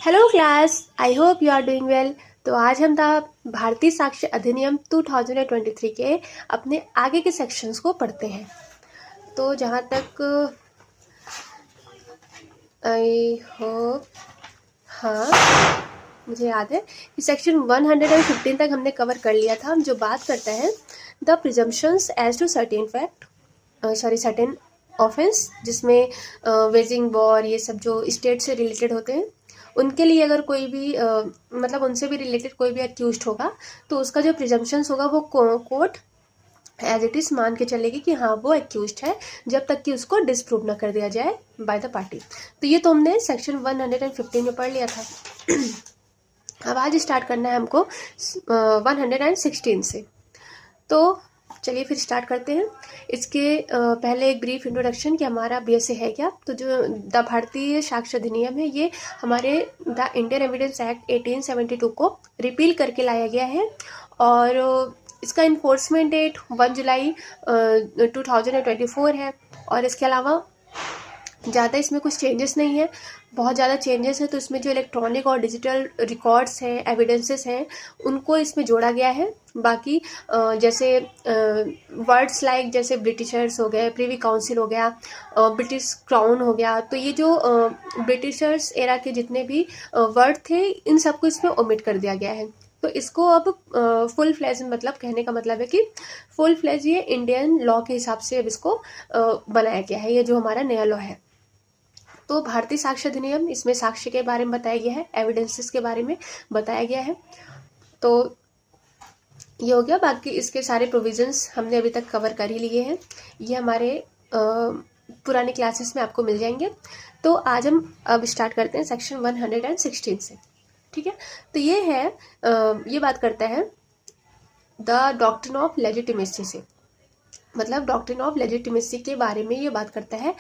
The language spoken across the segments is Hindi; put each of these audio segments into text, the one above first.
Hello class, I hope you are doing well. तो आज हम भारतीय साक्ष्य अधिनियम 2023 के अपने आगे के सेक्शंस को पढ़ते हैं। तो जहाँ तक आई होप, हाँ, मुझे याद है कि सेक्शन 115 तक हमने कवर कर लिया था, जो बात करता है the presumptions as to certain fact, certain offence, जिसमें वेजिंग वॉर, ये सब जो स्टेट से रिलेटेड होते हैं उनके लिए अगर कोई भी मतलब उनसे भी रिलेटेड कोई भी अक्यूज्ड होगा तो उसका जो प्रिजम्पशंस होगा वो कोर्ट एज इट इज मान के चलेगी कि हाँ वो अक्यूज्ड है, जब तक कि उसको डिसप्रूव ना कर दिया जाए बाय द पार्टी। तो ये तो हमने सेक्शन 115 में पढ़ लिया था। अब आज स्टार्ट करना है हमको 116 से। तो चलिए फिर स्टार्ट करते हैं। इसके पहले एक ब्रीफ इंट्रोडक्शन कि हमारा बीएसए है क्या। तो जो द भारतीय साक्ष्य अधिनियम है, ये हमारे द इंडियन एविडेंस एक्ट 1872 को रिपील करके लाया गया है और इसका इन्फोर्समेंट डेट 1 जुलाई 2024 है। और इसके अलावा ज़्यादा इसमें कुछ चेंजेस नहीं है, बहुत ज़्यादा चेंजेस है तो इसमें जो इलेक्ट्रॉनिक और डिजिटल रिकॉर्ड्स हैं, एविडेंसेस हैं, उनको इसमें जोड़ा गया है। बाकी जैसे वर्ड्स लाइक जैसे ब्रिटिशर्स हो गए, प्रीवी काउंसिल हो गया, ब्रिटिश क्राउन हो गया, तो ये जो ब्रिटिशर्स एरा के जितने भी वर्ड थे, इन सबको इसमें ओमिट कर दिया गया है। तो इसको अब फुल फ्लेज, मतलब कहने का मतलब है कि फुल फ्लेज ये इंडियन लॉ के हिसाब से अब इसको बनाया गया है, ये जो हमारा नया लॉ है। तो भारतीय साक्ष्य अधिनियम, इसमें साक्ष्य के बारे में बताया गया है, एविडेंसेस के बारे में बताया गया है। तो ये हो गया। बाकी इसके सारे प्रोविजंस हमने अभी तक कवर कर ही लिए हैं, ये हमारे पुरानी क्लासेस में आपको मिल जाएंगे। तो आज हम अब स्टार्ट करते हैं सेक्शन 116 से, ठीक है। तो ये है, ये बात करता है द डॉक्ट्रिन ऑफ लेजिटिमेसी से, मतलब डॉक्ट्रिन ऑफ लेजिटिमेसी के बारे में ये बात करता है।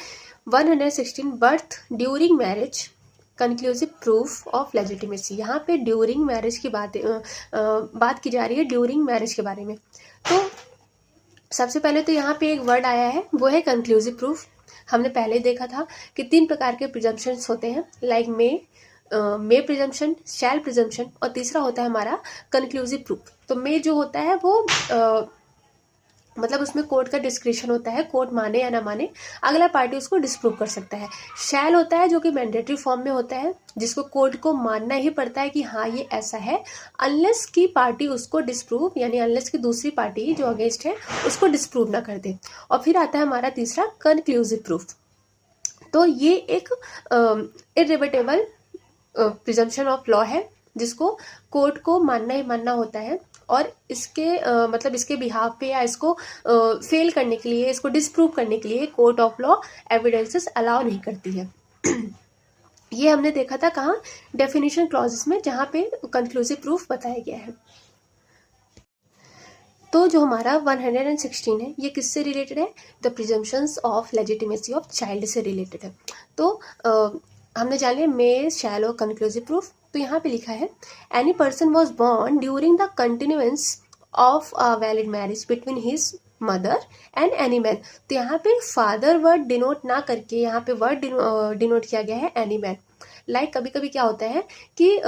116 birth during marriage conclusive proof of legitimacy. यहाँ पे ड्यूरिंग मैरिज की बात की जा रही है, ड्यूरिंग मैरिज के बारे में। तो सबसे पहले तो यहाँ पे एक वर्ड आया है, वो है कंक्लूसिव प्रूफ। हमने पहले देखा था कि 3 प्रकार के प्रिजम्पशंस होते हैं, लाइक मे प्रिजम्पशन, शैल प्रिजम्पशन, और तीसरा होता है हमारा कंक्लूसिव प्रूफ। तो मे जो होता है वो मतलब उसमें कोर्ट का डिस्क्रिप्शन होता है, कोर्ट माने या ना माने, अगला पार्टी उसको डिस्प्रूव कर सकता है। शैल होता है जो कि मैंडेटरी फॉर्म में होता है, जिसको कोर्ट को मानना ही पड़ता है कि हाँ ये ऐसा है, अनलेस की पार्टी उसको डिस्प्रूव, यानी अनलेस की दूसरी पार्टी जो अगेंस्ट है उसको डिस्प्रूव ना कर दे। और फिर आता है हमारा तीसरा कंक्लूसिव प्रूफ। तो ये एक इररिवर्टेबल प्रिजम्पशन ऑफ लॉ है, जिसको कोर्ट को मानना ही मानना होता है, और इसके मतलब इसके बिहाफ पे या इसको फेल करने के लिए, इसको डिसप्रूव करने के लिए court of law evidences allow नहीं करती है। ये हमने देखा था कहाँ, डेफिनेशन क्लॉजेस में, जहाँ पे कंक्लूसिव प्रूफ बताया गया है। तो जो हमारा 116 है, ये किससे रिलेटेड है? The presumptions of legitimacy of child से रिलेटेड है। तो हमने जान लिया मे, शैल और कंक्लूसिव प्रूफ। तो यहाँ पे लिखा है any person was born during the continuance of a valid marriage between his mother and any man. तो यहाँ पे फादर वर्ड डिनोट ना करके यहाँ पे वर्ड डिनोट किया गया है एनी मैन। लाइक कभी कभी क्या होता है कि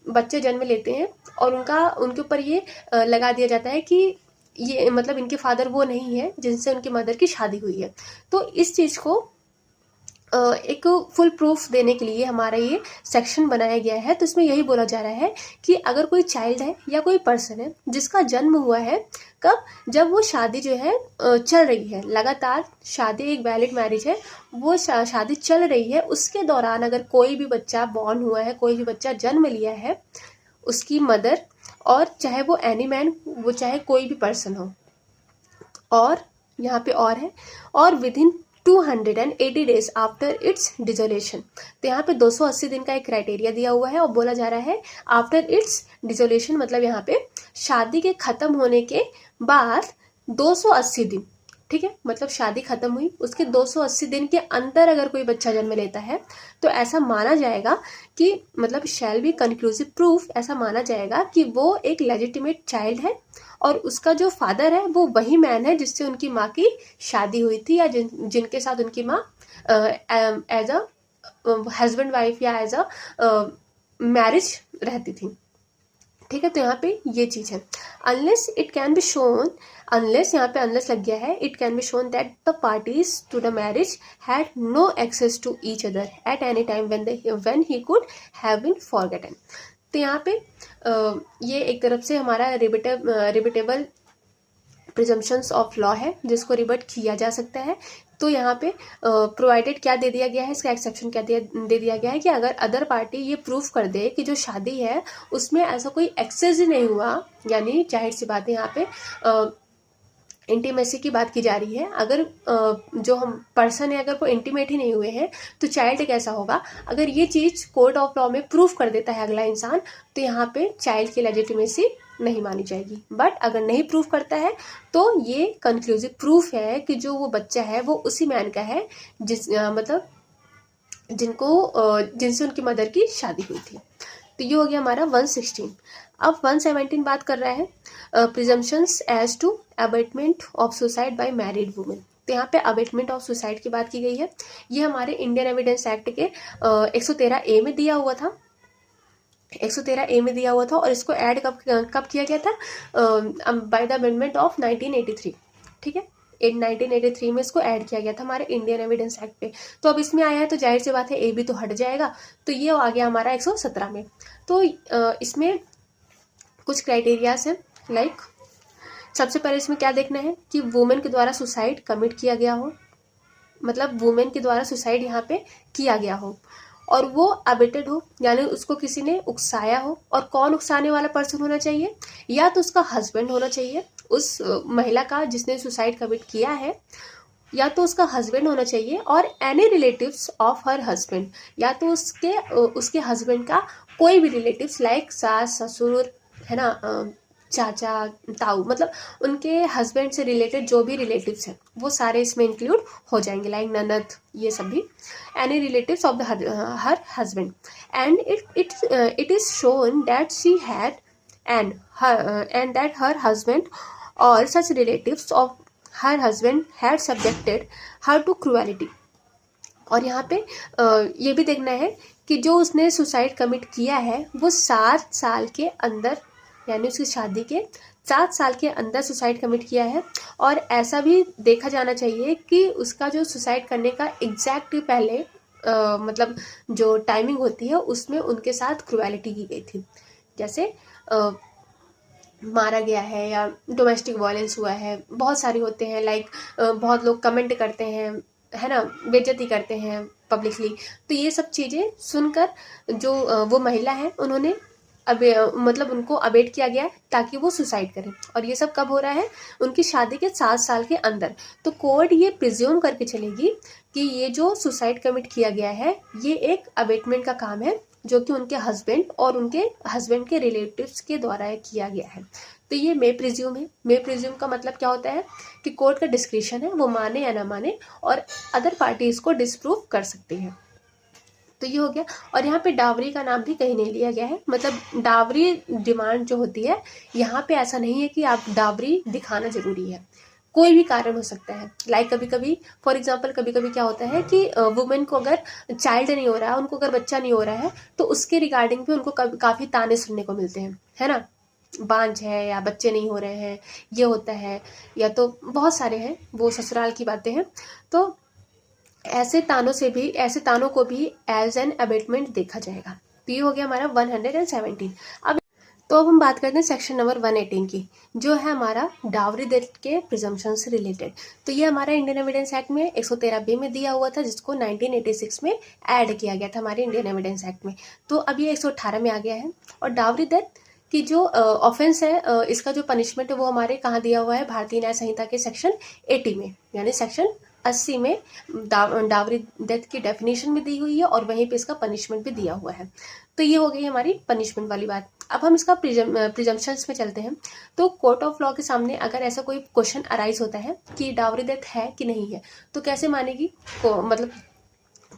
बच्चे जन्म लेते हैं और उनके ऊपर ये लगा दिया जाता है कि ये मतलब इनके फादर वो नहीं है जिनसे उनकी मदर की शादी हुई है। तो इस चीज़ को एक फुल प्रूफ देने के लिए हमारा ये सेक्शन बनाया गया है। तो इसमें यही बोला जा रहा है कि अगर कोई चाइल्ड है या कोई पर्सन है जिसका जन्म हुआ है, कब? जब वो शादी जो है चल रही है, लगातार शादी, एक वैलिड मैरिज है, वो शादी चल रही है, उसके दौरान अगर कोई भी बच्चा बॉर्न हुआ है, कोई भी बच्चा जन्म लिया है, उसकी मदर, और चाहे वो एनी मैन, वो चाहे कोई भी पर्सन हो, और यहाँ पे और है, और within 280 days after its dissolution. तो यहाँ पे 280 दिन का एक क्राइटेरिया दिया हुआ है और बोला जा रहा है आफ्टर इट्स डिसोलेशन, मतलब यहाँ पे शादी के खत्म होने के बाद 280 दिन, ठीक है, मतलब शादी खत्म हुई उसके 280 दिन के अंदर अगर कोई बच्चा जन्म लेता है तो ऐसा माना जाएगा कि, मतलब शैल बी कंक्लूसिव प्रूफ, ऐसा माना जाएगा कि वो एक लेजिटिमेट चाइल्ड है और उसका जो फादर है वो वही मैन है जिससे उनकी माँ की शादी हुई थी, या जिनके साथ उनकी माँ एज अ हस्बैंड वाइफ या एज अ मैरिज रहती थी। ठीक है, तो यहाँ पे ये चीज़ है। Unless it can be shown, unless यहाँ पे अनलेस लग गया है, it can be shown that the parties to the marriage had no access to each other at any time when he could have been forgotten. तो यहाँ पे ये एक तरफ से हमारा रिबिटेबल प्रिजम्पशंस ऑफ लॉ है जिसको रिबट किया जा सकता है। तो यहाँ पे प्रोवाइडेड क्या दे दिया गया है, इसका एक्सेप्शन क्या दे दिया गया है कि अगर अदर पार्टी ये प्रूफ कर दे कि जो शादी है उसमें ऐसा कोई एक्सेस ही नहीं हुआ, यानी जाहिर सी बात है यहाँ पे इंटीमेसी की बात की जा रही है। अगर जो हम पर्सन है अगर वो इंटीमेट ही नहीं हुए हैं तो चाइल्ड कैसा होगा। अगर ये चीज़ कोर्ट ऑफ लॉ में प्रूफ कर देता है अगला इंसान तो यहाँ पे चाइल्ड की लेजिटिमेसी नहीं मानी जाएगी। बट अगर नहीं प्रूफ करता है तो ये कंक्लूसिव प्रूफ है कि जो वो बच्चा है वो उसी मैन का है मतलब जिनसे उनकी मदर की शादी हुई थी। तो ये हो गया हमारा 116। अब 117 बात कर रहा है presumptions as to abetment of suicide by married women. तो यहाँ पे अबेटमेंट ऑफ सुसाइड की बात की गई है। ये हमारे इंडियन एविडेंस एक्ट के 113A में दिया हुआ था, 113A में दिया हुआ था। और इसको ऐड कब किया गया था, बाय द अमेंडमेंट ऑफ 1983। ठीक है, 1983 में इसको ऐड किया गया था हमारे इंडियन एविडेंस एक्ट पे। तो अब इसमें आया है तो जाहिर सी बात है ए भी तो हट जाएगा, तो ये आ गया हमारा 117 में। तो इसमें कुछ क्राइटेरियाज हैं, लाइक सबसे पहले इसमें क्या देखना है कि वुमेन के द्वारा सुसाइड कमिट किया गया हो, मतलब वुमेन के द्वारा सुसाइड यहाँ पे किया गया हो और वो अबेटेड हो, यानी उसको किसी ने उकसाया हो। और कौन उकसाने वाला पर्सन होना चाहिए, या तो उसका हस्बैंड होना चाहिए उस महिला का जिसने सुसाइड कमिट किया है, या तो उसका हस्बैंड होना चाहिए और any relatives of her husband, या तो उसके हस्बैंड का कोई भी रिलेटिव्स लाइक सास ससुर है ना, चाचा ताऊ, मतलब उनके हस्बैंड से रिलेटेड जो भी रिलेटिव्स हैं वो सारे इसमें इंक्लूड हो जाएंगे, लाइक ननद, ये सब भी any relatives of the her husband. And it is shown that she had and that her husband or such relatives of her husband had subjected her to cruelty. और यहाँ पे ये भी देखना है कि जो उसने सुसाइड कमिट किया है वो 7 साल के अंदर, यानी उसकी शादी के 7 साल के अंदर सुसाइड कमिट किया है। और ऐसा भी देखा जाना चाहिए कि उसका जो सुसाइड करने का एग्जैक्ट पहले मतलब जो टाइमिंग होती है उसमें उनके साथ क्रूएलिटी की गई थी, जैसे मारा गया है या डोमेस्टिक वायलेंस हुआ है, बहुत सारे होते हैं। लाइक बहुत लोग कमेंट करते हैं है ना, बेइज्जती करते हैं पब्लिकली। तो ये सब चीज़ें सुनकर जो वो महिला है उन्होंने मतलब उनको अबेट किया गया ताकि वो सुसाइड करें। और ये सब कब हो रहा है, उनकी शादी के 7 साल के अंदर। तो कोर्ट ये प्रिज्यूम करके चलेगी कि ये जो सुसाइड कमिट किया गया है ये एक अबेटमेंट का काम है जो कि उनके हस्बैंड और उनके हस्बैंड के रिलेटिव्स के द्वारा किया गया है। तो ये मे प्रिज्यूम है। मे प्रिज्यूम का मतलब क्या होता है कि कोर्ट का डिस्क्रिशन है, वो माने या ना माने, और अदर पार्टी इसको डिसप्रूव कर सकती है। तो ये हो गया। और यहाँ पे डावरी का नाम भी कहीं नहीं लिया गया है, मतलब डावरी डिमांड जो होती है यहाँ पे ऐसा नहीं है कि आप डावरी दिखाना जरूरी है, कोई भी कारण हो सकता है। लाइक कभी कभी फॉर एग्जांपल कभी कभी क्या होता है कि वुमेन को अगर चाइल्ड नहीं हो रहा है, उनको अगर बच्चा नहीं हो रहा है, तो उसके रिगार्डिंग भी उनको काफ़ी ताने सुनने को मिलते हैं, है ना, बांझ है या बच्चे नहीं हो रहे हैं, ये होता है, या तो बहुत सारे हैं, वो ससुराल की बातें हैं। तो ऐसे तानों को भी एज एन अबेटमेंट देखा जाएगा। तो ये हो गया हमारा 117। अब हम बात करते हैं सेक्शन नंबर 118 की, जो है हमारा डावरी डेथ के प्रिजम्पशन से रिलेटेड। तो ये हमारा इंडियन एविडेंस एक्ट में 113B में दिया हुआ था, जिसको 1986 में ऐड किया गया था हमारे इंडियन एविडेंस एक्ट में। तो अब ये 118 में आ गया है। और डावरी डेथ की जो ऑफेंस है, इसका जो पनिशमेंट है वो हमारे कहाँ दिया हुआ है, भारतीय न्याय संहिता के सेक्शन 80 में, यानी सेक्शन 80 में डावरी डेथ की डेफिनेशन भी दी हुई है और वहीं पे इसका पनिशमेंट भी दिया हुआ है। तो ये हो गई हमारी पनिशमेंट वाली बात। अब हम इसका प्रिजम्पशंस में चलते हैं। तो कोर्ट ऑफ लॉ के सामने अगर ऐसा कोई क्वेश्चन अराइज होता है कि डावरी डेथ है कि नहीं है, तो कैसे मानेगी मतलब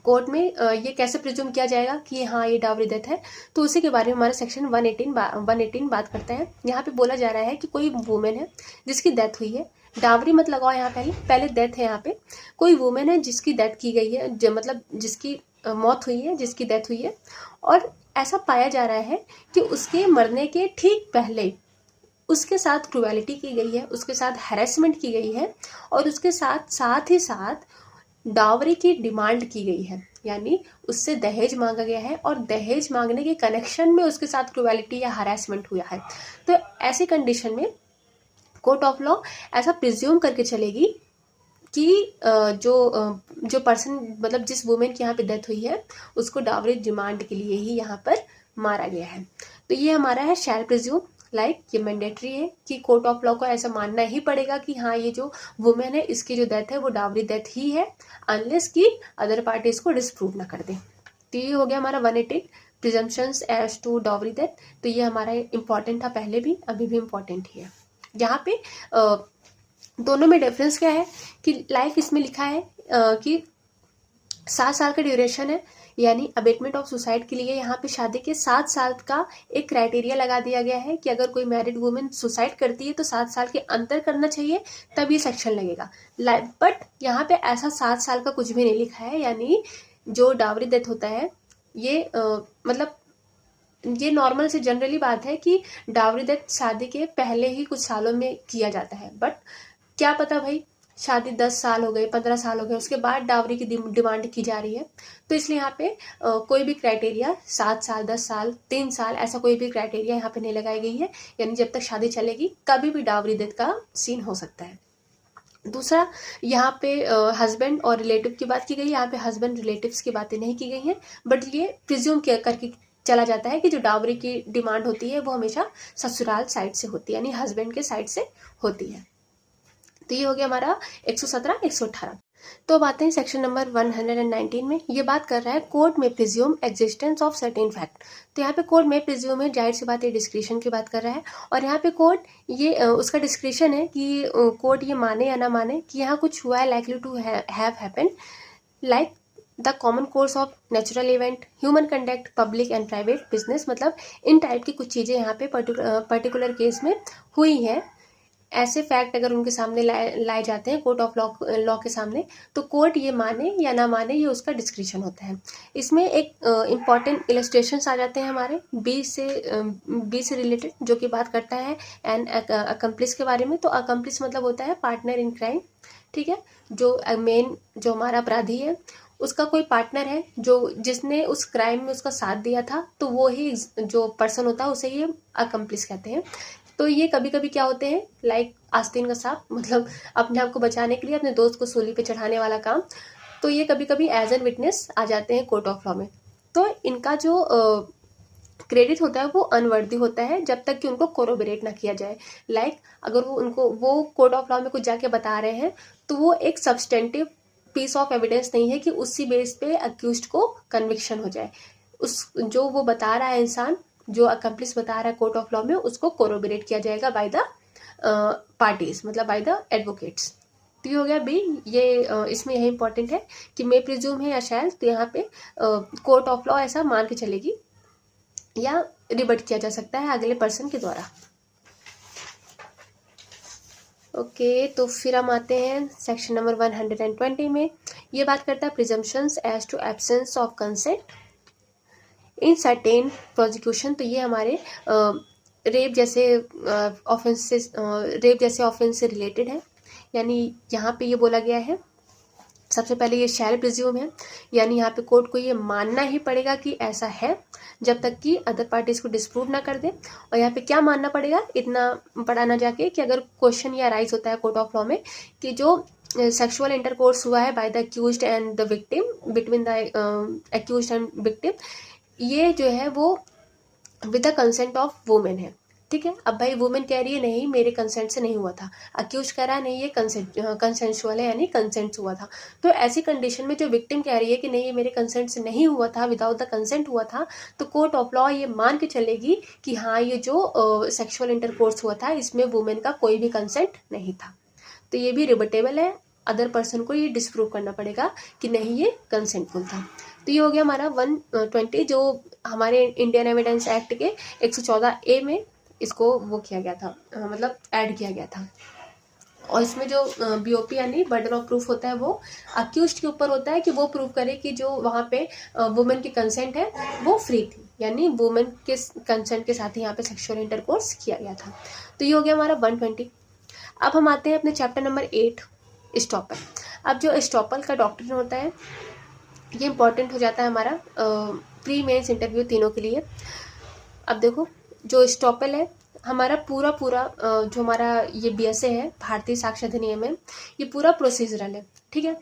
कोर्ट में ये कैसे प्रिज्यूम किया जाएगा कि हाँ ये डावरी डेथ है। तो उसी के बारे में हमारा सेक्शन 118 बात करता है। यहाँ पे बोला जा रहा है कि कोई वुमेन है जिसकी डेथ हुई है, डावरी मत लगाओ यहाँ पहले डेथ है। यहाँ पे कोई वुमेन है जिसकी डेथ की गई है, मतलब जिसकी मौत हुई है, जिसकी डेथ हुई है, और ऐसा पाया जा रहा है कि उसके मरने के ठीक पहले उसके साथ क्रूएलिटी की गई है, उसके साथ हैरेसमेंट की गई है और उसके साथ ही साथ डावरी की डिमांड की गई है, यानी उससे दहेज मांगा गया है और दहेज मांगने के कनेक्शन में उसके साथ क्रूएलिटी या हरासमेंट हुआ है। तो ऐसी कंडीशन में कोर्ट ऑफ लॉ ऐसा प्रिज्यूम करके चलेगी कि जो पर्सन मतलब जिस वुमेन की यहाँ पे डेथ हुई है उसको डावरी डिमांड के लिए ही यहाँ पर मारा गया है। तो ये हमारा है शैल प्रिज्यूम, ये मैंडेटरी है कि कोर्ट ऑफ लॉ को ऐसा मानना ही पड़ेगा कि हाँ ये जो वुमेन है इसकी जो डेथ है वो डावरी डेथ ही है, अनलेस कि अदर पार्टी इसको डिसप्रूव ना कर दे। तो ये हो गया हमारा 118 presumptions as to dowry death. तो ये हमारा इंपॉर्टेंट था पहले भी, अभी भी इंपॉर्टेंट ही है। यहाँ पे दोनों में डिफरेंस क्या है कि इसमें लिखा है कि 7 साल का ड्यूरेशन है, यानी अबेटमेंट ऑफ सुसाइड के लिए यहाँ पे शादी के 7 साल का एक क्राइटेरिया लगा दिया गया है कि अगर कोई मैरिड वुमेन सुसाइड करती है तो 7 साल के अंदर करना चाहिए, तब ये सेक्शन लगेगा। बट यहाँ पे ऐसा 7 साल का कुछ भी नहीं लिखा है, यानी जो डावरी डेथ होता है ये मतलब ये नॉर्मल से जनरली बात है कि डावरी डेथ शादी के पहले ही कुछ सालों में किया जाता है। बट क्या पता भाई शादी 10 साल हो गए, 15 साल हो गए, उसके बाद डावरी की डिमांड की जा रही है। तो इसलिए यहाँ पे कोई भी क्राइटेरिया 7 साल, 10 साल, 3 साल ऐसा कोई भी क्राइटेरिया यहाँ पे नहीं लगाई गई है, यानी जब तक शादी चलेगी कभी भी डावरी डेथ का सीन हो सकता है। दूसरा, यहाँ पे हस्बैंड और रिलेटिव की बात की गई है। यहाँ पे हस्बैंड रिलेटिव्स की बातें नहीं की गई हैं, बट ये प्रिज्यूम करके चला जाता है कि जो डावरी की डिमांड होती है वो हमेशा ससुराल साइड से होती है, यानी हस्बैंड के साइड से होती है। तो ये हो गया हमारा 117, 118। तो अब आते हैं सेक्शन नंबर 119 में। ये बात कर रहा है कोर्ट में presume existence of certain fact. तो यहाँ पे कोर्ट में प्रिज्यूम है, जाहिर सी बात है डिस्क्रिशन की बात कर रहा है। और यहाँ पे कोर्ट ये उसका डिस्क्रिशन है कि कोर्ट ये माने या ना माने कि यहाँ कुछ हुआ है likely to have happen, like the common course of natural event, human conduct, public and private business. मतलब इन टाइप की कुछ चीज़ें यहाँ पे पर्टिकुलर केस में हुई हैं। ऐसे फैक्ट अगर उनके सामने लाए जाते हैं कोर्ट ऑफ लॉ के सामने, तो कोर्ट ये माने या ना माने ये उसका डिस्क्रिशन होता है। इसमें एक इम्पॉर्टेंट इलस्ट्रेशंस आ जाते हैं हमारे बी से रिलेटेड, जो कि बात करता है एन अकम्प्लिस के बारे में। तो अकम्प्लिस मतलब होता है पार्टनर इन क्राइम, ठीक है। जो मेन जो हमारा अपराधी है उसका कोई पार्टनर है जो जिसने उस क्राइम में उसका साथ दिया था, तो वो ही जो पर्सन होता है उसे ये अकम्प्लिस कहते हैं। तो ये कभी कभी क्या होते हैं, लाइक आस्तीन का सांप, मतलब अपने आप को बचाने के लिए अपने दोस्त को सूली पे चढ़ाने वाला काम। तो ये कभी कभी एज एन विटनेस आ जाते हैं कोर्ट ऑफ लॉ में। तो इनका जो क्रेडिट होता है वो अनवर्दी होता है जब तक कि उनको कोरोबरेट ना किया जाए। लाइक अगर वो कोर्ट ऑफ लॉ में कुछ जाके बता रहे हैं तो वो एक सब्सटेंटिव पीस ऑफ एविडेंस नहीं है कि उसी बेस पे अक्यूज्ड को कन्विक्शन हो जाए। उस जो वो बता रहा है इंसान, जो अकम्प्लिस बता रहा है कोर्ट ऑफ लॉ में, उसको कोरोबरेट किया जाएगा बाय द पार्टीज, मतलब बाय द एडवोकेट्स। तो ये हो गया बी। ये इसमें यही इंपॉर्टेंट है कि मे प्रिज्यूम है या शैल। तो यहाँ पे कोर्ट ऑफ लॉ ऐसा मान के चलेगी या रिबट किया जा सकता है अगले पर्सन के द्वारा। ओके, तो फिर हम आते हैं सेक्शन नंबर 120 में। ये बात करता है presumptions as to absence of consent in certain prosecution. तो ये हमारे रेप जैसे ऑफेंस से रिलेटेड है। यानी यहाँ पे ये बोला गया है, सबसे पहले ये शैल प्रिज्यूम है, यानी यहाँ पे कोर्ट को ये मानना ही पड़ेगा कि ऐसा है जब तक कि अदर पार्टीज को डिस्प्रूव ना कर दे। और यहाँ पे क्या मानना पड़ेगा, इतना पढ़ा ना जाके कि अगर क्वेश्चन या राइज होता है कोर्ट ऑफ लॉ में कि जो सेक्सुअल इंटरकोर्स हुआ है by the accused and the victim, between the accused and victim, ये जो है वो with the consent of women है, ठीक है। अब भाई वुमेन कह रही है नहीं मेरे कंसेंट से नहीं हुआ था, अक्यूज कह रहा है नहीं ये कंसेंशुअल है, यानी कंसेंट हुआ था। तो ऐसी कंडीशन में जो विक्टिम कह रही है कि नहीं ये मेरे कंसेंट से नहीं हुआ था, विदाउट द कंसेंट हुआ था, तो कोर्ट ऑफ लॉ ये मान के चलेगी कि हाँ ये जो सेक्सुअल इंटरकोर्स हुआ था इसमें वुमेन का कोई भी कंसेंट नहीं था। तो ये भी रिबटेबल है, अदर पर्सन को ये डिस्प्रूव करना पड़ेगा कि नहीं ये कंसेंटफुल था। तो ये हो गया हमारा 120, जो हमारे इंडियन एविडेंस एक्ट के 114A में इसको वो किया गया था, मतलब ऐड किया गया था। और इसमें जो BOP यानी बर्डन ऑफ प्रूफ होता है वो अक्यूज्ड के ऊपर होता है कि वो प्रूव करे कि जो वहाँ पे वुमेन की कंसेंट है वो फ्री थी, यानी वुमेन के कंसेंट के साथ ही यहाँ पे सेक्सुअल इंटरकोर्स किया गया था। तो ये हो गया हमारा 120। अब हम आते हैं अपने चैप्टर नंबर 8 स्टॉपल। अब जो स्टॉपल का डॉक्ट्रिन होता है ये इंपॉर्टेंट हो जाता है हमारा प्री मेंस इंटरव्यू तीनों के लिए। अब देखो जो स्टॉपल है हमारा पूरा जो हमारा ये BSA है भारतीय साक्ष्य अधिनियम में, ये पूरा प्रोसीजरल है। ठीक है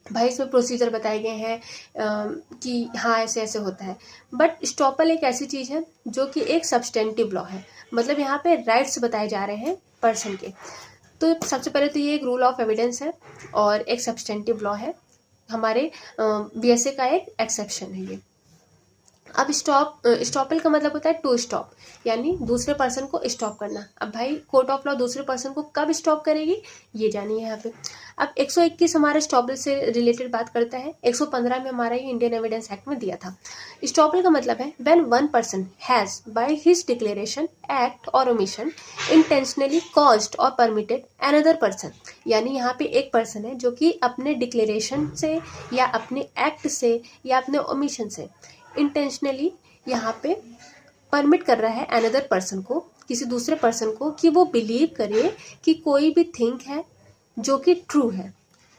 भाई, इसमें प्रोसीजर बताए गए हैं कि हाँ ऐसे ऐसे होता है। बट स्टॉपल एक ऐसी चीज़ है जो कि एक सब्सटेंटिव लॉ है, मतलब यहाँ पे राइट्स बताए जा रहे हैं पर्सन के। तो सबसे पहले तो ये एक रूल ऑफ एविडेंस है और एक सब्सटेंटिव लॉ है, हमारे BSA का एक एक्सेप्शन है ये। अब स्टॉपल का मतलब होता है टू स्टॉप, यानी दूसरे पर्सन को स्टॉप करना। अब भाई कोर्ट ऑफ लॉ दूसरे पर्सन को कब स्टॉप करेगी ये जानिए यहाँ पे। अब 121 हमारे स्टॉपल से रिलेटेड बात करता है, 115 में हमारा ये इंडियन एविडेंस एक्ट में दिया था। स्टॉपल का मतलब है when one person has by his declaration, act और ओमिशन इंटेंशनली कॉज्ड और परमिटेड अनदर पर्सन, यानी यहाँ पे एक पर्सन है जो कि अपने डिक्लेरेशन से या अपने एक्ट से या अपने ओमिशन से इंटेंशनली यहाँ पे परमिट कर रहा है अनदर पर्सन को, किसी दूसरे पर्सन को, कि वो बिलीव करे कि कोई भी थिंग है जो कि ट्रू है।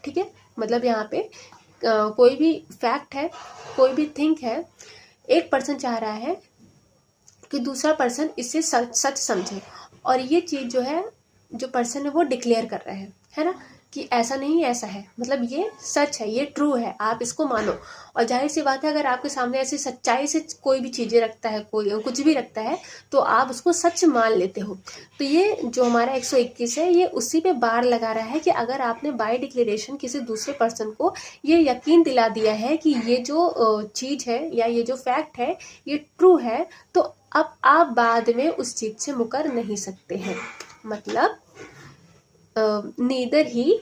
ठीक है, मतलब यहाँ पे कोई भी फैक्ट है, कोई भी थिंग है, एक पर्सन चाह रहा है कि दूसरा पर्सन इससे सच समझे, और ये चीज़ जो है जो पर्सन है वो डिक्लेयर कर रहा है ना, कि ऐसा नहीं ऐसा है, मतलब ये सच है, ये ट्रू है, आप इसको मानो। और जाहिर सी बात है अगर आपके सामने ऐसी सच्चाई से कोई भी चीज़ें रखता है, कोई कुछ भी रखता है, तो आप उसको सच मान लेते हो। तो ये जो हमारा 121 है ये उसी पे बार लगा रहा है कि अगर आपने बाय डिक्लेरेशन किसी दूसरे पर्सन को ये यकीन दिला दिया है कि ये जो चीज़ है या ये जो फैक्ट है ये ट्रू है, तो अब आप बाद में उस चीज़ से मुकर नहीं सकते हैं। मतलब नीदर ही,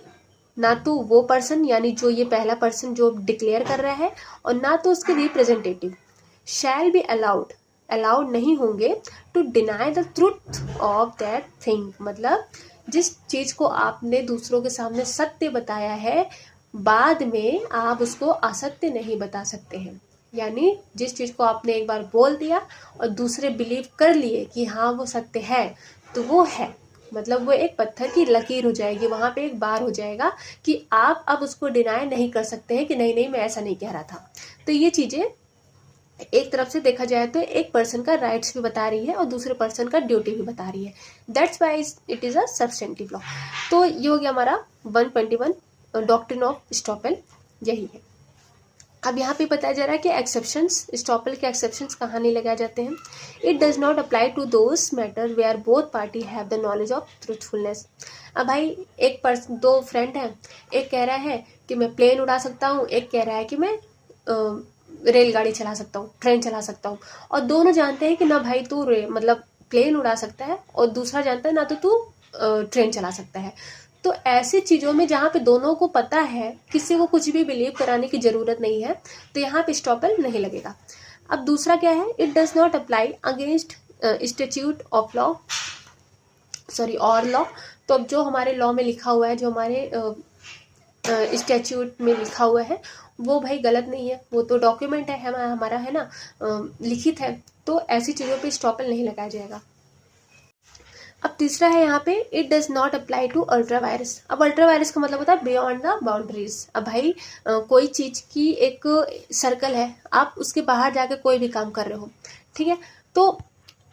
ना तो वो पर्सन यानी जो ये पहला पर्सन जो डिक्लेयर कर रहा है और ना तो उसके रिप्रेजेंटेटिव शैल बी अलाउड नहीं होंगे to deny the truth of that thing, मतलब जिस चीज़ को आपने दूसरों के सामने सत्य बताया है बाद में आप उसको असत्य नहीं बता सकते हैं। यानी जिस चीज़ को आपने एक बार बोल दिया और दूसरे बिलीव कर लिए कि हाँ वो सत्य है, तो वो है, मतलब वो एक पत्थर की लकीर हो जाएगी, वहाँ पे एक बार हो जाएगा कि आप अब उसको डिनाई नहीं कर सकते हैं कि नहीं मैं ऐसा नहीं कह रहा था। तो ये चीज़ें एक तरफ से देखा जाए तो एक पर्सन का राइट्स भी बता रही है और दूसरे पर्सन का ड्यूटी भी बता रही है। That's why it is a substantive law. तो ये हो गया हमारा 121 डॉक्ट्रिन ऑफ स्टॉपल, यही है। अब यहाँ पे बताया जा रहा है कि एक्सेप्शंस, स्टॉपल के एक्सेप्शंस कहाँ नहीं लगाए जाते हैं। It does not apply to those matter where both party have the knowledge of truthfulness. अब भाई एक पर्सन, दो फ्रेंड हैं, एक कह रहा है कि मैं प्लेन उड़ा सकता हूँ, एक कह रहा है कि मैं रेलगाड़ी चला सकता हूँ, ट्रेन चला सकता हूँ, और दोनों जानते हैं कि ना भाई तू मतलब प्लेन उड़ा सकता है और दूसरा जानता है ना तो तू ट्रेन चला सकता है। तो ऐसी चीज़ों में जहाँ पे दोनों को पता है, किसी को कुछ भी बिलीव कराने की ज़रूरत नहीं है, तो यहाँ पे स्टॉपल नहीं लगेगा। अब दूसरा क्या है, it does not apply against statute of law, sorry और लॉ। तो अब जो हमारे लॉ में लिखा हुआ है, जो हमारे स्टैट्यूट में लिखा हुआ है, वो भाई गलत नहीं है, वो तो डॉक्यूमेंट है हमारा, है ना, लिखित है। तो ऐसी चीज़ों पे स्टॉपल नहीं लगाया जाएगा। अब तीसरा है यहाँ पे, it does not apply to ultra vires. अब अल्ट्रा वायरस का मतलब होता है बियॉन्ड द बाउंड्रीज। अब भाई कोई चीज़ की एक सर्कल है, आप उसके बाहर जाके कोई भी काम कर रहे हो, ठीक है, तो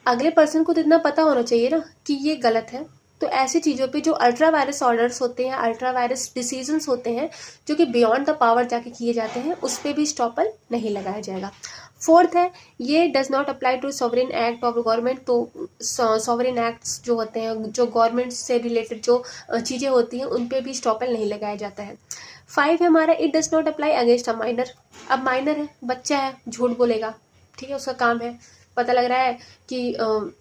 अगले पर्सन को तो इतना पता होना चाहिए ना कि ये गलत है। तो ऐसी चीज़ों पे जो अल्ट्रा वायरस ऑर्डर्स होते हैं, अल्ट्रा वायरस डिसीजंस होते हैं जो कि बियॉन्ड द पावर जाके किए जाते हैं, उस पर भी स्टॉपल नहीं लगाया जाएगा। फोर्थ है, ये does not apply to sovereign act of government. तो सॉवरेन एक्ट्स जो होते हैं, जो गवर्नमेंट से रिलेटेड जो चीज़ें होती हैं, उन पे भी स्टॉपल नहीं लगाया जाता है। 5 है हमारा, it does not apply against a minor. अब माइनर है, बच्चा है, झूठ बोलेगा, ठीक है, उसका काम है, पता लग रहा है कि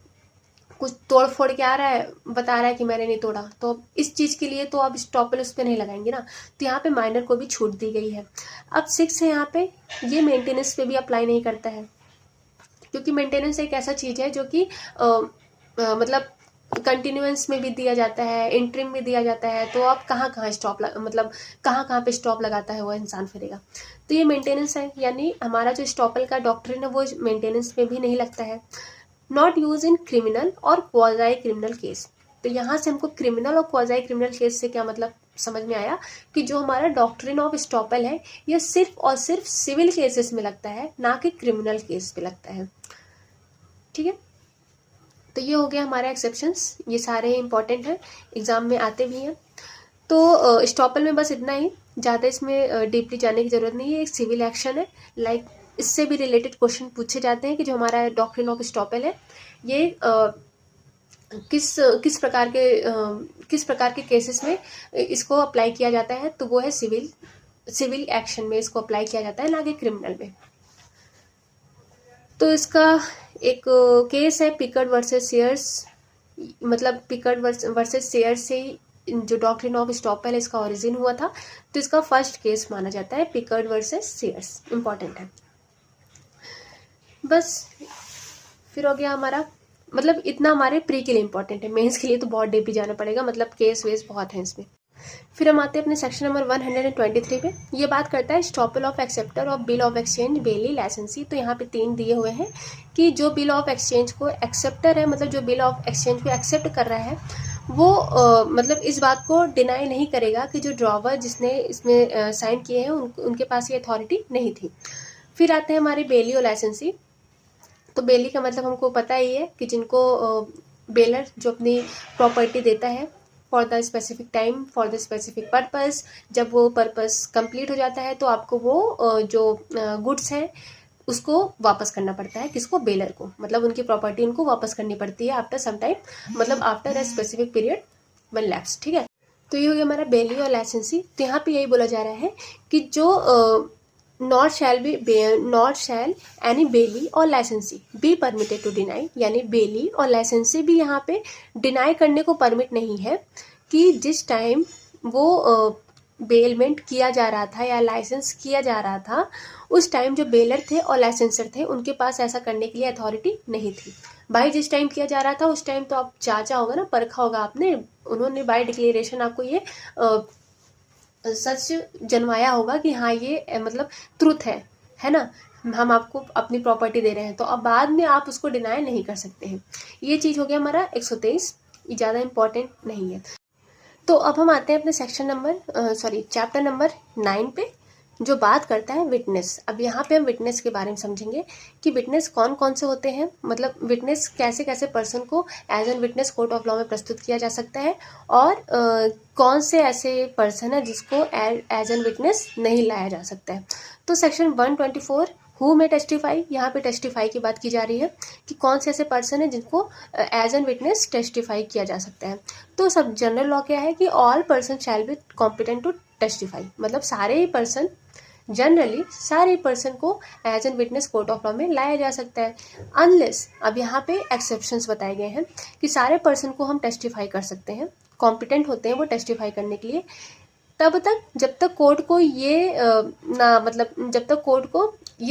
कुछ तोड़ फोड़ के आ रहा है, बता रहा है कि मैंने नहीं तोड़ा, तो इस चीज़ के लिए तो अब स्टॉपल उस पर नहीं लगाएंगे ना, तो यहाँ पे माइनर को भी छूट दी गई है। अब 6 है यहाँ पे, ये मेंटेनेंस पे भी अप्लाई नहीं करता है, क्योंकि मेंटेनेंस एक ऐसा चीज़ है जो कि मतलब कंटिन्यूएंस में भी दिया जाता है, इंट्रिम में दिया जाता है, तो आप कहाँ कहाँ स्टॉप मतलब कहाँ पे स्टॉप लगाता है वो इंसान फिरेगा। तो ये मेंटेनेंस है, यानी हमारा जो स्टॉपल का डॉक्ट्रिन है वो मेंटेनेंस में भी नहीं लगता है। नॉट यूज इन क्रिमिनल और क्वाज़ाई क्रिमिनल केस। तो यहाँ से हमको क्रिमिनल और क्वाज़ाई क्रिमिनल केस से क्या मतलब समझ में आया कि जो हमारा डॉक्ट्रिन ऑफ स्टॉपल है ये सिर्फ और सिर्फ सिविल केसेस में लगता है, ना कि क्रिमिनल केस पे लगता है। ठीक है, तो ये हो गया हमारा एक्सेप्शंस, ये सारे इंपॉर्टेंट हैं, एग्जाम में आते भी हैं। तो स्टॉपल में बस इतना ही, ज़्यादा इसमें डीपली जाने की जरूरत नहीं है। एक सिविल एक्शन है, लाइक इससे भी रिलेटेड क्वेश्चन पूछे जाते हैं कि जो हमारा डॉक्ट्रिन ऑफ स्टॉपल है ये किस प्रकार के केसेस में इसको अप्लाई किया जाता है, तो वो है सिविल एक्शन में इसको अप्लाई किया जाता है, ना कि क्रिमिनल में। तो इसका एक केस है पिकर्ड वर्सेस सेयर्स, मतलब पिकर्ड वर्सेस सेयर्स से जो डॉक्ट्रिन ऑफ स्टॉपल है इसका ओरिजिन हुआ था, तो इसका फर्स्ट केस माना जाता है पिकर्ड वर्सेस सेयर्स, इंपॉर्टेंट है। बस फिर हो गया हमारा, मतलब इतना हमारे प्री के लिए इंपॉर्टेंट है, मेंस के लिए तो बहुत डीपली जाना पड़ेगा, मतलब केस वेस बहुत है इसमें। फिर हम आते हैं अपने सेक्शन नंबर 123 पे। ये बात करता है estoppel of acceptor of bill of exchange bailee licensee. तो यहाँ पे 3 दिए हुए हैं कि जो बिल ऑफ एक्सचेंज को एक्सेप्टर है, मतलब जो बिल ऑफ एक्सचेंज को एक्सेप्ट कर रहा है वो मतलब इस बात को डिनाई नहीं करेगा कि जो ड्रॉवर जिसने इसमें साइन किए हैं उनके पास ये अथॉरिटी नहीं थी। फिर आते हैं हमारे बेली और लाइसेंसी। तो बेली का मतलब हमको पता ही है कि जिनको बेलर जो अपनी प्रॉपर्टी देता है for the specific time for the specific purpose, जब वो पर्पस कंप्लीट हो जाता है तो आपको वो जो गुड्स हैं उसको वापस करना पड़ता है, किसको, बेलर को, मतलब उनकी प्रॉपर्टी उनको वापस करनी पड़ती है आफ्टर सम टाइम, मतलब after a specific period one lapse. ठीक है, तो ये हो गया हमारा बेली और लाइसेंसी। तो यहाँ पे यही बोला जा रहा है कि जो नॉट शैल एनी बेली और लाइसेंसी बी परमिटेड टू डिनाई, यानी बेली और लाइसेंसी भी यहाँ पे डिनाई करने को परमिट नहीं है कि जिस टाइम वो बेलमेंट किया जा रहा था या लाइसेंस किया जा रहा था उस टाइम जो बेलर थे और लाइसेंसर थे उनके पास ऐसा करने के लिए अथॉरिटी नहीं थी। भाई जिस टाइम किया जा रहा था उस टाइम तो आप जांचा होगा ना, परखा होगा आपने, उन्होंने बाय डिक्लेरेशन आपको ये सच जनवाया होगा कि हाँ ये मतलब ट्रुथ है ना, हम आपको अपनी प्रॉपर्टी दे रहे हैं, तो अब बाद में आप उसको डिनाई नहीं कर सकते हैं। ये चीज़ हो गया हमारा 123, ये ज़्यादा इंपॉर्टेंट नहीं है। तो अब हम आते हैं अपने चैप्टर नंबर 9 पे, जो बात करता है विटनेस। अब यहाँ पे हम विटनेस के बारे में समझेंगे कि विटनेस कौन कौन से होते हैं, मतलब विटनेस कैसे कैसे पर्सन को as an witness court of law में प्रस्तुत किया जा सकता है, और कौन से ऐसे पर्सन है जिसको एज एन विटनेस नहीं लाया जा सकता है। तो सेक्शन 124 हु में टेस्टिफाई, यहाँ पे टेस्टिफाई की बात की जा रही है कि कौन से ऐसे पर्सन है जिनको एज एन विटनेस टेस्टिफाई किया जा सकता है। तो सब जनरल लॉ क्या है कि all person shall be competent to testify, मतलब सारे ही पर्सन, जनरली सारे पर्सन को as an witness court of law में लाया जा सकता है, अनलेस, अब यहाँ पे एक्सेप्शंस बताए गए हैं कि सारे पर्सन को हम टेस्टिफाई कर सकते हैं, कॉम्पिटेंट होते हैं वो टेस्टिफाई करने के लिए, तब तक जब तक कोर्ट को ये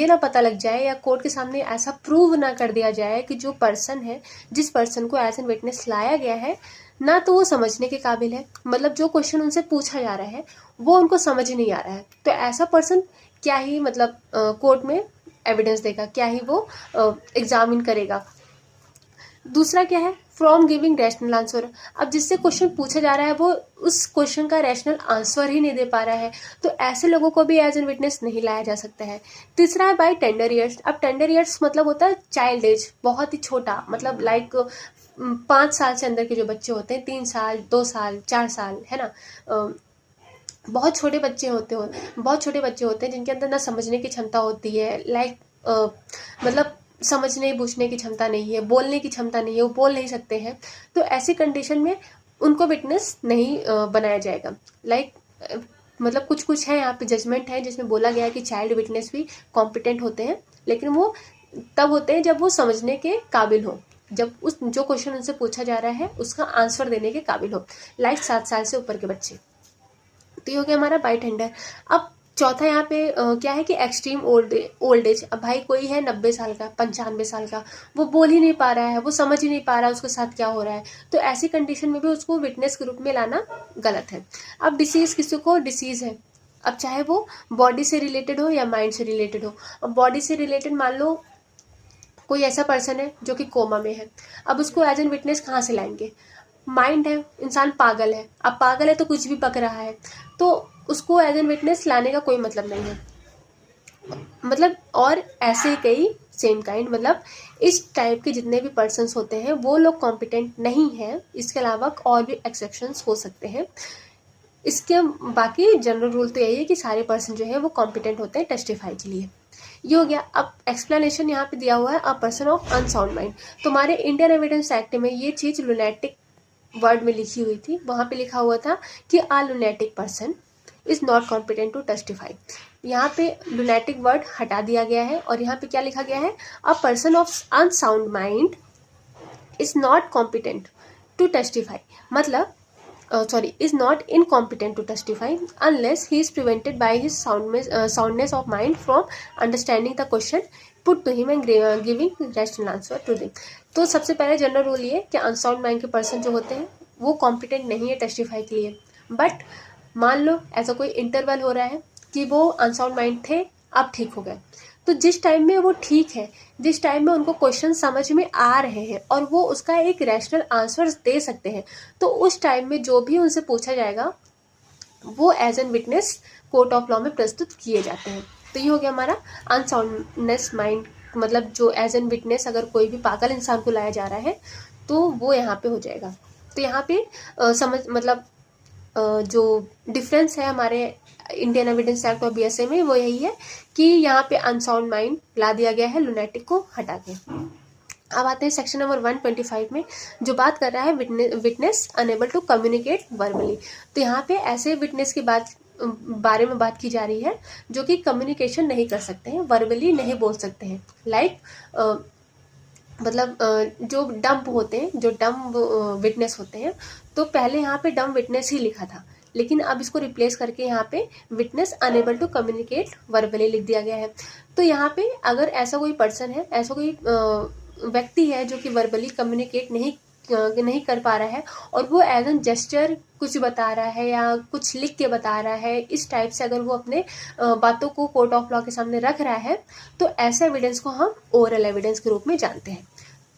ना पता लग जाए या कोर्ट के सामने ऐसा प्रूव ना कर दिया जाए कि जो पर्सन है, जिस पर्सन को एज एन विटनेस लाया गया है, ना तो वो समझने के काबिल है, मतलब जो क्वेश्चन उनसे पूछा जा रहा है वो उनको समझ नहीं आ रहा है, तो ऐसा पर्सन क्या ही मतलब कोर्ट में एविडेंस देगा, क्या ही वो एग्जामिन करेगा। दूसरा क्या है, फ्रॉम गिविंग रैशनल आंसर। अब जिससे क्वेश्चन पूछा जा रहा है वो उस क्वेश्चन का रैशनल आंसर ही नहीं दे पा रहा है, तो ऐसे लोगों को भी एज एन विटनेस नहीं लाया जा सकता है। तीसरा है बाय टेंडर ईयर्स। अब टेंडर ईयर्स मतलब होता है चाइल्ड एज, बहुत ही छोटा, मतलब लाइक 5 साल से अंदर के जो बच्चे होते हैं, 3 साल 2 साल 4 साल, है ना, बहुत छोटे बच्चे होते हैं जिनके अंदर ना समझने की क्षमता होती है, लाइक मतलब समझने बूझने की क्षमता नहीं है, बोलने की क्षमता नहीं है, वो बोल नहीं सकते हैं, तो ऐसी कंडीशन में उनको विटनेस नहीं बनाया जाएगा। लाइक मतलब कुछ है यहाँ पे जजमेंट है जिसमें बोला गया है कि चाइल्ड विटनेस भी कॉम्पिटेंट होते हैं, लेकिन वो तब होते हैं जब वो समझने के काबिल हो, जब उस जो क्वेश्चन उनसे पूछा जा रहा है उसका आंसर देने के काबिल हो, लाइक 7 साल से ऊपर के बच्चे। तो ये हो गया हमारा बाय टेंडर। अब चौथा यहाँ पे क्या है कि एक्सट्रीम ओल्ड एज। अब भाई कोई है 90 साल का, 95 साल का, वो बोल ही नहीं पा रहा है, वो समझ ही नहीं पा रहा है उसके साथ क्या हो रहा है, तो ऐसी कंडीशन में भी उसको विटनेस के रूप में लाना गलत है। अब डिसीज, किसी को डिसीज है, अब चाहे वो बॉडी से रिलेटेड हो या माइंड से रिलेटेड हो। अब बॉडी से रिलेटेड मान लो कोई ऐसा पर्सन है जो कि कोमा में है, अब उसको एज एन विटनेस कहाँ से लाएंगे? माइंड है, इंसान पागल है, अब पागल है तो कुछ भी पक रहा है, तो उसको एज एन विटनेस लाने का कोई मतलब नहीं है। मतलब और ऐसे कई सेम काइंड, मतलब इस टाइप के जितने भी पर्सन्स होते हैं वो लोग कॉम्पिटेंट नहीं हैं। इसके अलावा और भी एक्सेप्शंस हो सकते हैं। इसके बाकी जनरल रूल तो यही है कि सारे पर्सन जो है वो कॉम्पिटेंट होते हैं टेस्टिफाई के लिए। ये हो गया। अब एक्सप्लेनेशन यहाँ पे दिया हुआ है, a person of unsound mind. तुम्हारे इंडियन एविडेंस एक्ट में ये चीज़ लुनेटिक वर्ड में लिखी हुई थी, वहाँ पे लिखा हुआ था कि a lunatic person is not competent to testify. यहाँ पे लुनेटिक वर्ड हटा दिया गया है और यहाँ पे क्या लिखा गया है? A person of unsound mind is not competent to testify, मतलब is not incompetent to testify unless he is prevented by his soundness of mind from understanding the question put to him and giving rational answer to them। तो सबसे पहले जनरल रूल ये कि अनसाउंड माइंड के पर्सन जो होते हैं वो कॉम्पिटेंट नहीं है टेस्टिफाई के लिए। बट मान लो ऐसा कोई इंटरवल हो रहा है कि वो अनसाउंड माइंड थे, अब ठीक हो गए, तो जिस टाइम में वो ठीक है, जिस टाइम में उनको क्वेश्चन समझ में आ रहे हैं और वो उसका एक रैशनल आंसर दे सकते हैं, तो उस टाइम में जो भी उनसे पूछा जाएगा वो as an witness court of law में प्रस्तुत किए जाते हैं। तो ये हो गया हमारा अनसाउंडनेस माइंड, मतलब जो एज एन विटनेस अगर कोई भी पागल इंसान को लाया जा रहा है तो वो यहाँ पे हो जाएगा। तो यहाँ पे समझ मतलब जो डिफरेंस है हमारे इंडियन एविडेंस एक्ट और बीएसए में वो यही है कि यहाँ पे अनसाउंड माइंड ला दिया गया है लुनेटिक को हटा के। अब आते हैं सेक्शन नंबर 125 में, जो बात कर रहा है witness unable to communicate verbally. तो यहाँ पे ऐसे विटनेस की बारे में बात की जा रही है जो कि कम्युनिकेशन नहीं कर सकते हैं, वर्बली नहीं बोल सकते हैं। लाइक मतलब जो डम्ब होते हैं, जो डम्ब विटनेस होते हैं, तो पहले यहाँ पे डम्ब विटनेस ही लिखा था, लेकिन अब इसको रिप्लेस करके यहाँ पे witness unable to communicate verbally लिख दिया गया है। तो यहाँ पे अगर ऐसा कोई पर्सन है, ऐसा कोई व्यक्ति है जो कि वर्बली कम्युनिकेट नहीं कर पा रहा है और वो एज एन जेस्चर कुछ बता रहा है या कुछ लिख के बता रहा है, इस टाइप से अगर वो अपने बातों को कोर्ट ऑफ लॉ के सामने रख रहा है, तो ऐसे एविडेंस को हम ओरल एविडेंस के रूप में जानते हैं।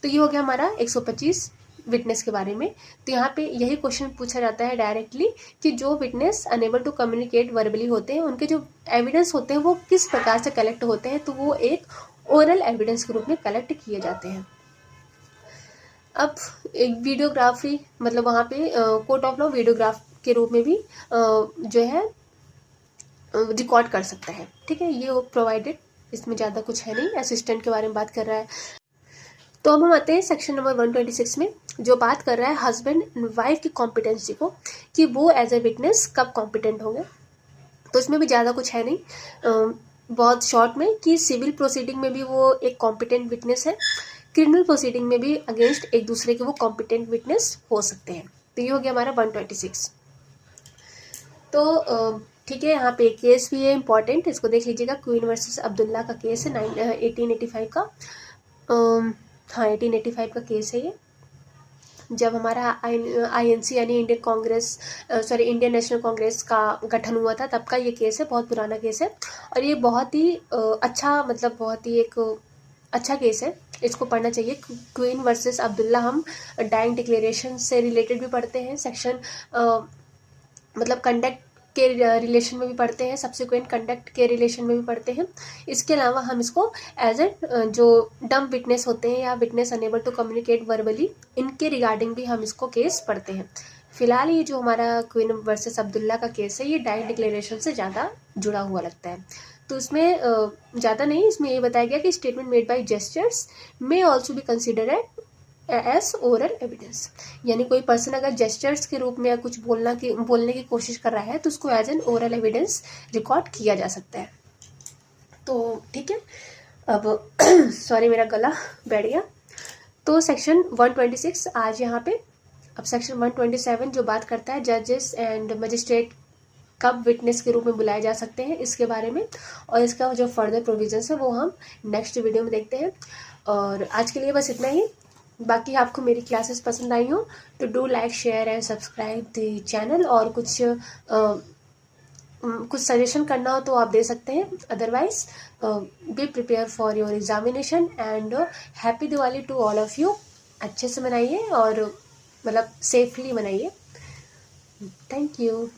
तो ये हो गया हमारा 125 विटनेस के बारे में। तो यहाँ पे यही क्वेश्चन पूछा जाता है डायरेक्टली कि जो witness unable to communicate verbally होते हैं उनके जो एविडेंस होते हैं वो किस प्रकार से कलेक्ट होते हैं, तो वो एक ओरल एविडेंस के रूप में कलेक्ट किए जाते हैं। अब एक वीडियोग्राफी, मतलब वहाँ पे कोर्ट ऑफ लॉ वीडियोग्राफ के रूप में भी जो है रिकॉर्ड कर सकता है। ठीक है, ये प्रोवाइडेड, इसमें ज़्यादा कुछ है नहीं, असिस्टेंट के बारे में बात कर रहा है। तो अब हम आते हैं सेक्शन नंबर 126 में, जो बात कर रहा है हस्बैंड एंड वाइफ की कॉम्पिटेंसी को, कि वो एज ए विटनेस कब कॉम्पिटेंट होंगे। तो इसमें भी ज़्यादा कुछ है नहीं, बहुत शॉर्ट में कि सिविल प्रोसीडिंग में भी वो एक कॉम्पिटेंट विटनेस है, क्रिमिनल प्रोसीडिंग में भी अगेंस्ट एक दूसरे के वो कॉम्पिटेंट विटनेस हो सकते हैं। तो ये हो गया हमारा 126। तो ठीक है, यहाँ पे केस भी है इंपॉर्टेंट, इसको देख लीजिएगा। क्वीन वर्सेस अब्दुल्ला का केस है 1885 का, हाँ 1885 का केस है ये, जब हमारा INC यानी इंडियन नेशनल कांग्रेस का गठन हुआ था, तब का ये केस है, बहुत पुराना केस है और ये बहुत ही अच्छा, मतलब बहुत ही एक अच्छा केस है, इसको पढ़ना चाहिए। क्वीन वर्सेस अब्दुल्ला हम डाइंग डिक्लेरेशन से रिलेटेड भी पढ़ते हैं, सेक्शन मतलब कंडक्ट के रिलेशन में भी पढ़ते हैं, सब्सिक्वेंट कंडक्ट के रिलेशन में भी पढ़ते हैं। इसके अलावा हम इसको एज ए जो डम्ब विटनेस होते हैं या witness unable to communicate verbally, इनके रिगार्डिंग भी हम इसको केस पढ़ते हैं। फिलहाल ये जो हमारा क्वीन वर्सेस अब्दुल्ला का केस है ये डाइंग डिक्लेरेशन से ज़्यादा जुड़ा हुआ लगता है। तो इसमें ज़्यादा नहीं, इसमें ये बताया गया कि statement made by gestures may also be consider as oral evidence, यानी कोई पर्सन अगर जेस्चर्स के रूप में कुछ बोलने की कोशिश कर रहा है तो उसको as an oral evidence record किया जा सकता है। तो ठीक है, अब सॉरी मेरा गला बैठ गया। तो सेक्शन 126 आज यहाँ पे। अब सेक्शन 127 जो बात करता है जजेस एंड मजिस्ट्रेट कब विटनेस के रूप में बुलाए जा सकते हैं इसके बारे में, और इसका जो फर्दर प्रोविजंस है वो हम नेक्स्ट वीडियो में देखते हैं। और आज के लिए बस इतना ही। बाकी आपको मेरी क्लासेस पसंद आई हो तो do like share and subscribe the channel, और कुछ सजेशन करना हो तो आप दे सकते हैं। Otherwise be prepare for your examination and happy Diwali to all of you. अच्छे से मनाइए और मतलब सेफली मनाइए। Thank you.